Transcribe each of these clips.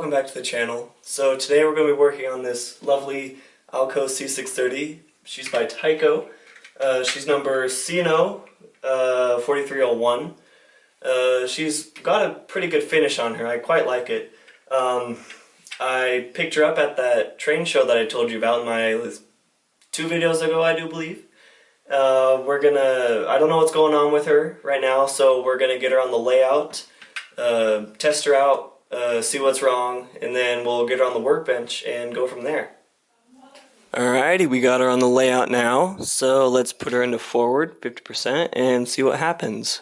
welcome back to the channel. So today we're going to be working on this lovely Alco C630. She's by Tyco. She's number C&O 4301. She's got a pretty good finish on her. I quite like it. I picked her up at that train show that I told you about in my 2 videos ago, I do believe. I don't know what's going on with her right now, so we're gonna get her on the layout, test her out, see what's wrong, and then we'll get her on the workbench and go from there. Alrighty, we got her on the layout now, so let's put her into forward 50% and see what happens.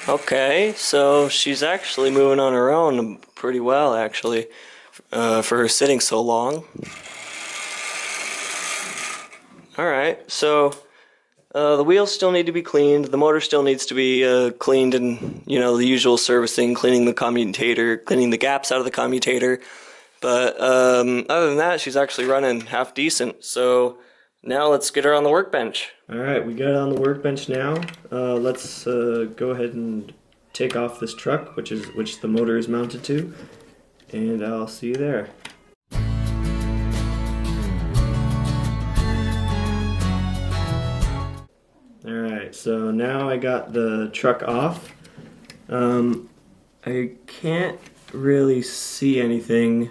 Okay, so she's actually moving on her own pretty well, actually, for her sitting so long. Alright, so the wheels still need to be cleaned, the motor still needs to be cleaned, and the usual servicing, cleaning the commutator, cleaning the gaps out of the commutator. But other than that, she's actually running half decent. So now let's get her on the workbench. Alright, we got it on the workbench now. Let's go ahead and take off this truck, which the motor is mounted to, and I'll see you there. Alright, so now I got the truck off. I can't really see anything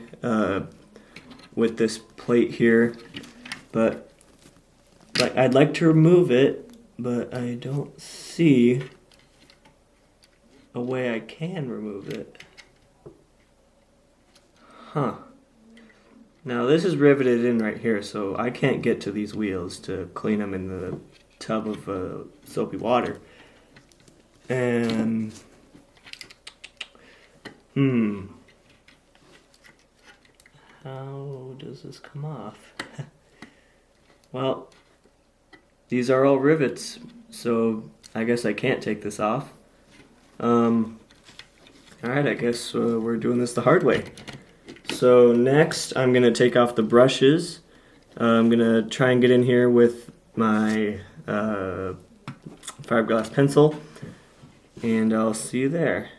with this plate here, but I'd like to remove it, but I don't see a way I can remove it. Huh. Now this is riveted in right here, so I can't get to these wheels to clean them in the tub of soapy water. And how does this come off? Well, these are all rivets, so I guess I can't take this off. Alright, I guess we're doing this the hard way. So next I'm going to take off the brushes. I'm going to try and get in here with my fiberglass pencil, and I'll see you there.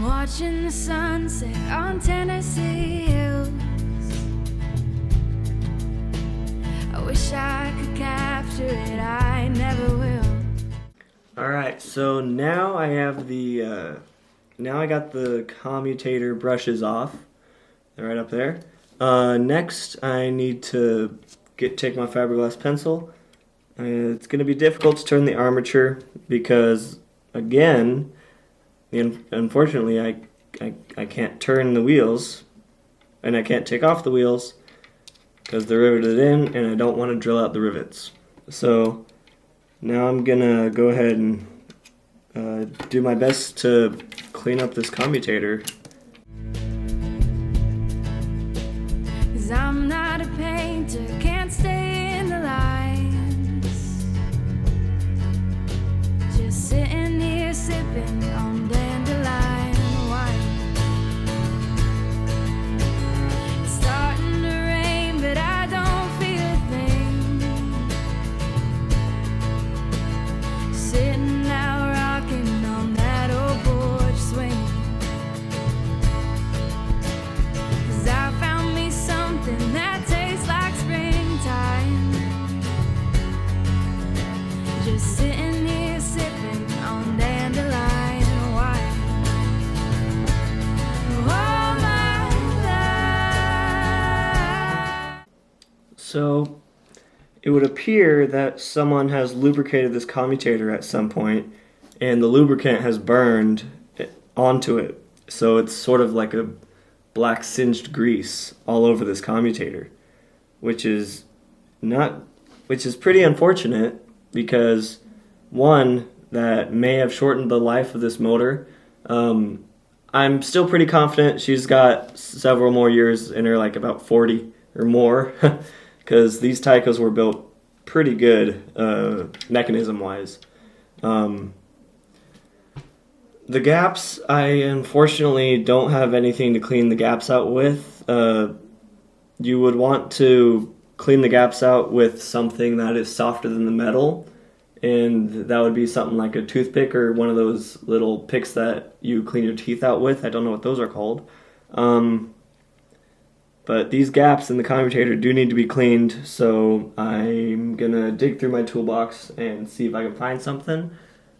Watching the sunset on Tennessee hills. I wish I could capture it, I never will. Alright, so now I have the now I got the commutator brushes off. They're right up there. Next I need to take my fiberglass pencil. It's going to be difficult to turn the armature because, again, unfortunately I can't turn the wheels, and I can't take off the wheels because they're riveted in, and I don't want to drill out the rivets. So now I'm gonna go ahead and do my best to clean up this commutator. 'Cause I'm not a painter, can't stay in the lines. Just sitting here sipping on dandelion wine. It's starting to rain, but I don't feel a thing. Sitting out rocking on that old porch swing. 'Cause I found me something that tastes like springtime. Just sitting here sipping on dandelion wine. All my life. So it would appear that someone has lubricated this commutator at some point, and the lubricant has burned onto it. So it's sort of like a black singed grease all over this commutator, which is pretty unfortunate because, one, that may have shortened the life of this motor. I'm still pretty confident she's got several more years in her, like about 40 or more, because these Tycos were built pretty good mechanism-wise. The gaps, I unfortunately don't have anything to clean the gaps out with. You would want to clean the gaps out with something that is softer than the metal, and that would be something like a toothpick or one of those little picks that you clean your teeth out with. I don't know what those are called. But these gaps in the commutator do need to be cleaned, so I'm gonna dig through my toolbox and see if I can find something.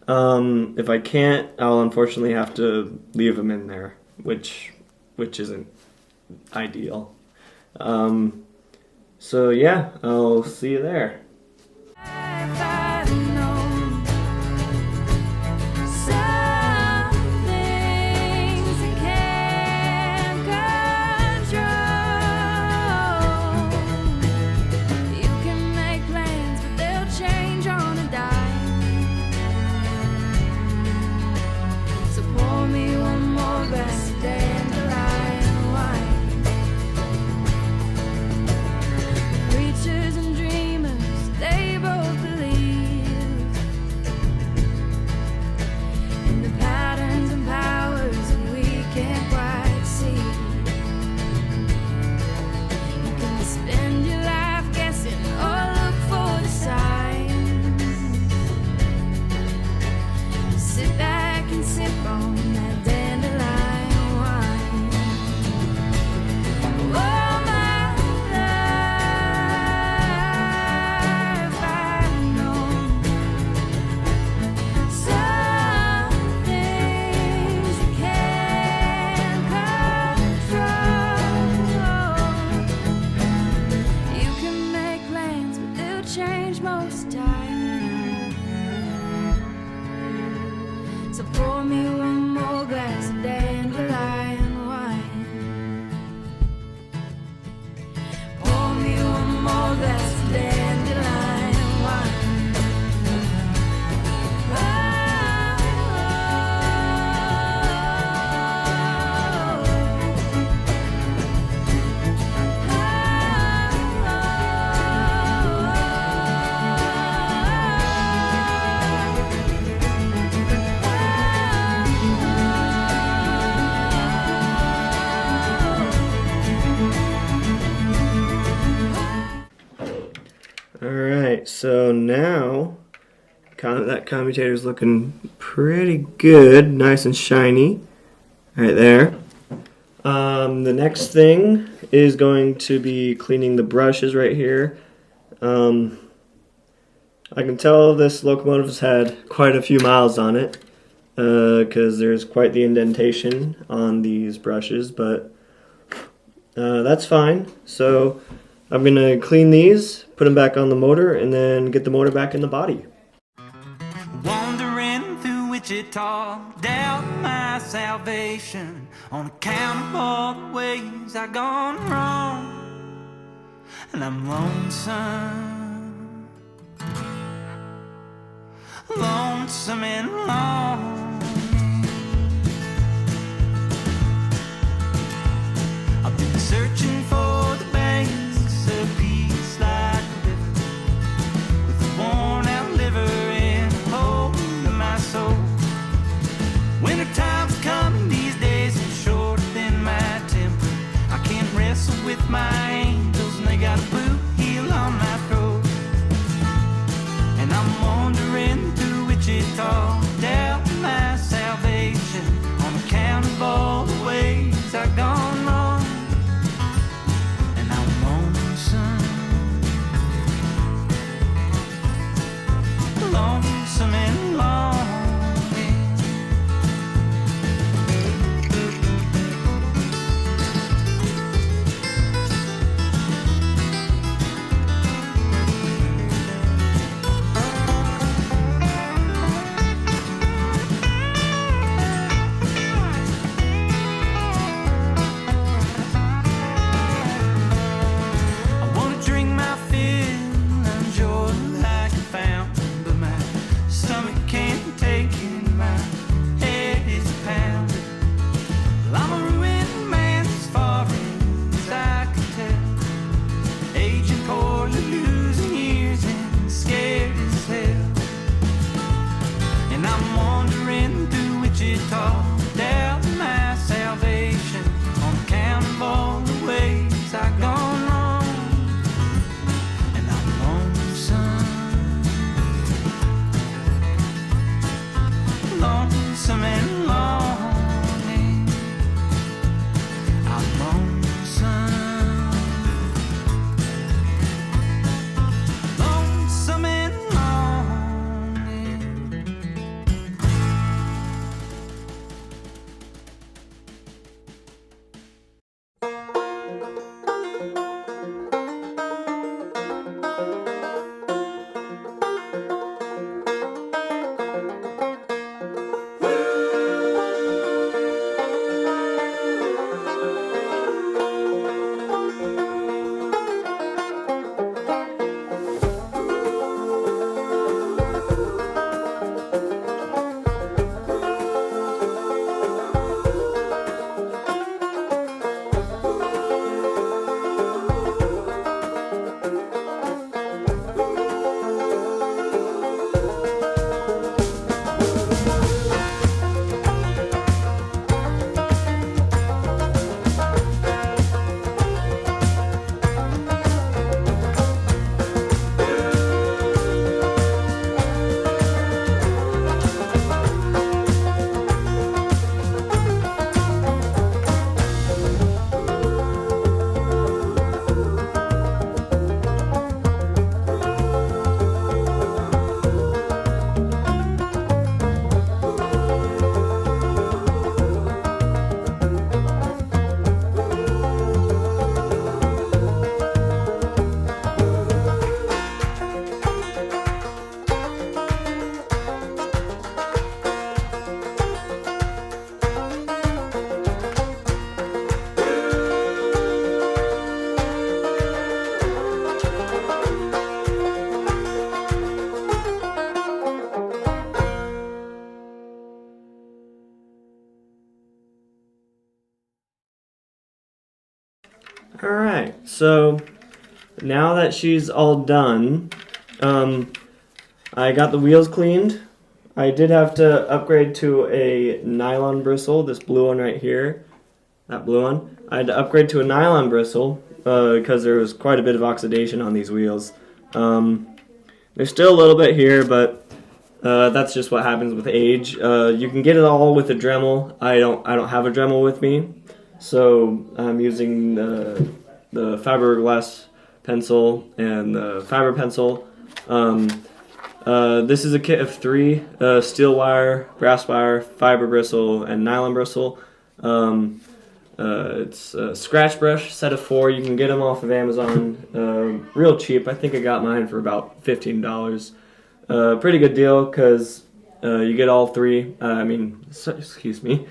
If I can't, I'll unfortunately have to leave them in there, which isn't ideal. So yeah, I'll see you there. So pour me one more glass of dandelion wine. Pour me one more glass of dandelion wine. Alright, so now that commutator is looking pretty good, nice and shiny right there. The next thing is going to be cleaning the brushes right here. I can tell this locomotive has had quite a few miles on it because there's quite the indentation on these brushes, but that's fine. So I'm going to clean these, put them back on the motor, and then get the motor back in the body. Wandering through Wichita, doubt my salvation on account of all the ways I've gone wrong. And I'm lonesome, lonesome and lonely. I've been searching for the banks of peace like a river, with a worn out liver and a hole in my soul. Winter time's coming these days and shorter than my temper. I can't wrestle with my angels and they got a boot heel on my throat. And I'm wandering through Wichita, doubt my salvation on account of all the ways I've gone wrong. Lonesome and lonely. I wanna drink my fill and enjoy like a fountain, but my Alright, so now that she's all done, I got the wheels cleaned. I did have to upgrade to a nylon bristle, this blue one right here. That blue one. I had to upgrade to a nylon bristle because there was quite a bit of oxidation on these wheels. There's still a little bit here, but that's just what happens with age. You can get it all with a Dremel. I don't have a Dremel with me, so I'm using the fiberglass pencil and the fiber pencil. This is a kit of 3: steel wire, brass wire, fiber bristle, and nylon bristle. It's a scratch brush, set of 4. You can get them off of Amazon, real cheap. I think I got mine for about $15. Pretty good deal because you get all 3. Excuse me.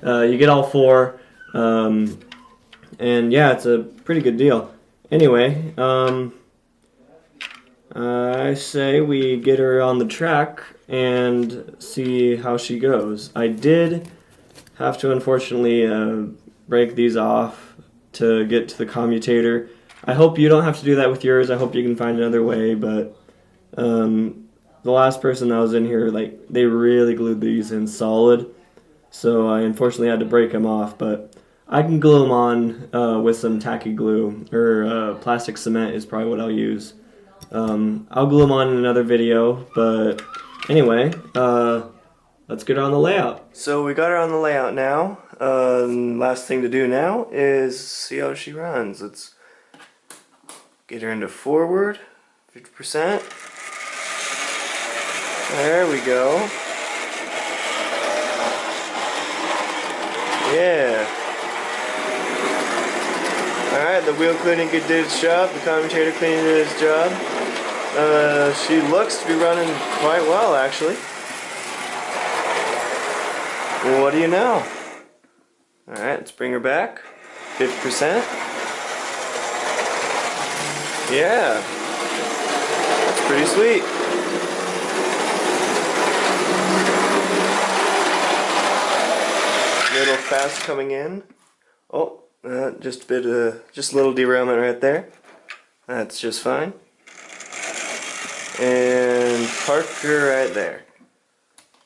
You get all 4, and yeah, it's a pretty good deal. Anyway, I say we get her on the track and see how she goes. I did have to unfortunately break these off to get to the commutator. I hope you don't have to do that with yours. I hope you can find another way, but the last person that was in here, like, they really glued these in solid, so I unfortunately had to break them off, but I can glue them on with some tacky glue, or plastic cement is probably what I'll use. I'll glue them on in another video, but anyway, let's get her on the layout. So we got her on the layout now. Last thing to do now is see how she runs. Let's get her into forward, 50%. There we go. Yeah. Alright, the wheel cleaning did its job, the commutator cleaning did its job. She looks to be running quite well, actually. Well, what do you know? Alright, let's bring her back. 50%. Yeah. That's pretty sweet. Little fast coming in. Oh, just a little derailment right there. That's just fine. And park her right there.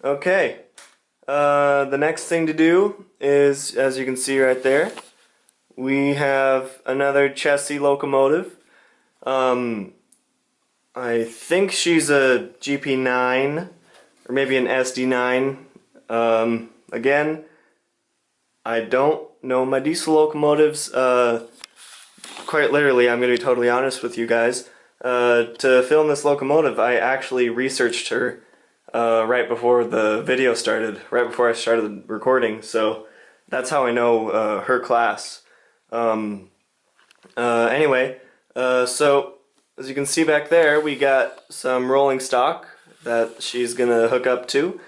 Okay. The next thing to do is, as you can see right there, we have another chassis locomotive. I think she's a GP9 or maybe an SD9. Again, I don't know my diesel locomotives. Quite literally, I'm going to be totally honest with you guys. To film this locomotive, I actually researched her right before the video started, right before I started recording, so that's how I know her class. Anyway, so as you can see back there, we got some rolling stock that she's gonna hook up to.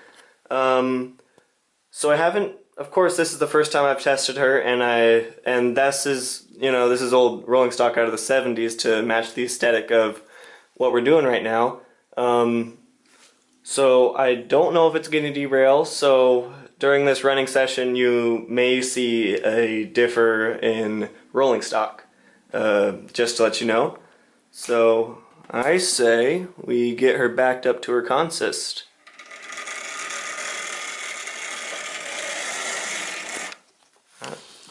So I haven't, of course, this is the first time I've tested her, and this is, this is old rolling stock out of the 70s to match the aesthetic of what we're doing right now. So I don't know if it's going to derail, so during this running session you may see a differ in rolling stock, just to let you know. So I say we get her backed up to her consist.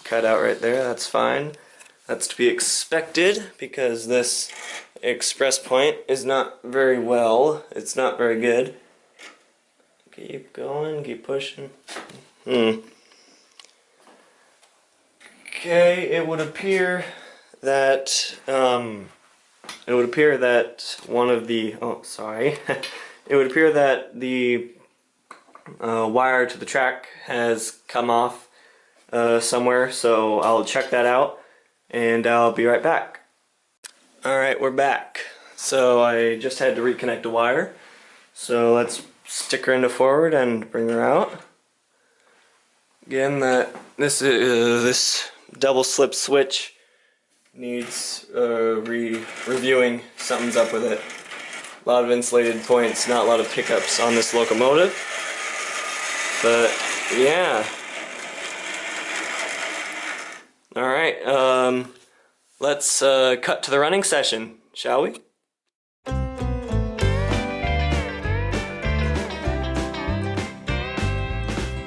Cut out right there, that's fine. That's to be expected because this express point is not very well. It's not very good. Keep going, keep pushing. Okay, it would appear that one of the it would appear that the wire to the track has come off somewhere, so I'll check that out and I'll be right back. Alright, we're back. So I just had to reconnect a wire. So let's stick her into forward and bring her out. Again, this double slip switch needs reviewing. Something's up with it. A lot of insulated points, not a lot of pickups on this locomotive. But yeah. Alright, let's cut to the running session, shall we?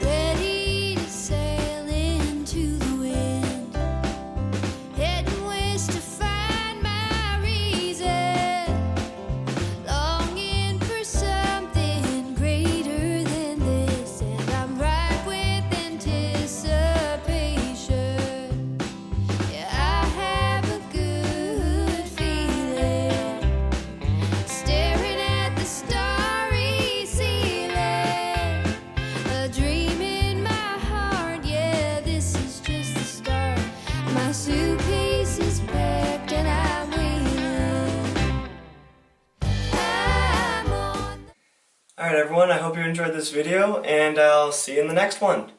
Ready to sail into the wind, heading west to find my reason, longing for something greater than this, and I'm ripe with anticipation. Yeah, I have a good feeling, staring at the starry ceiling, a dream in my heart. Yeah, this is just the start. My suitcase is packed and I'm waiting. I'm on. Alright everyone, I hope you enjoyed this video, and I'll see you in the next one.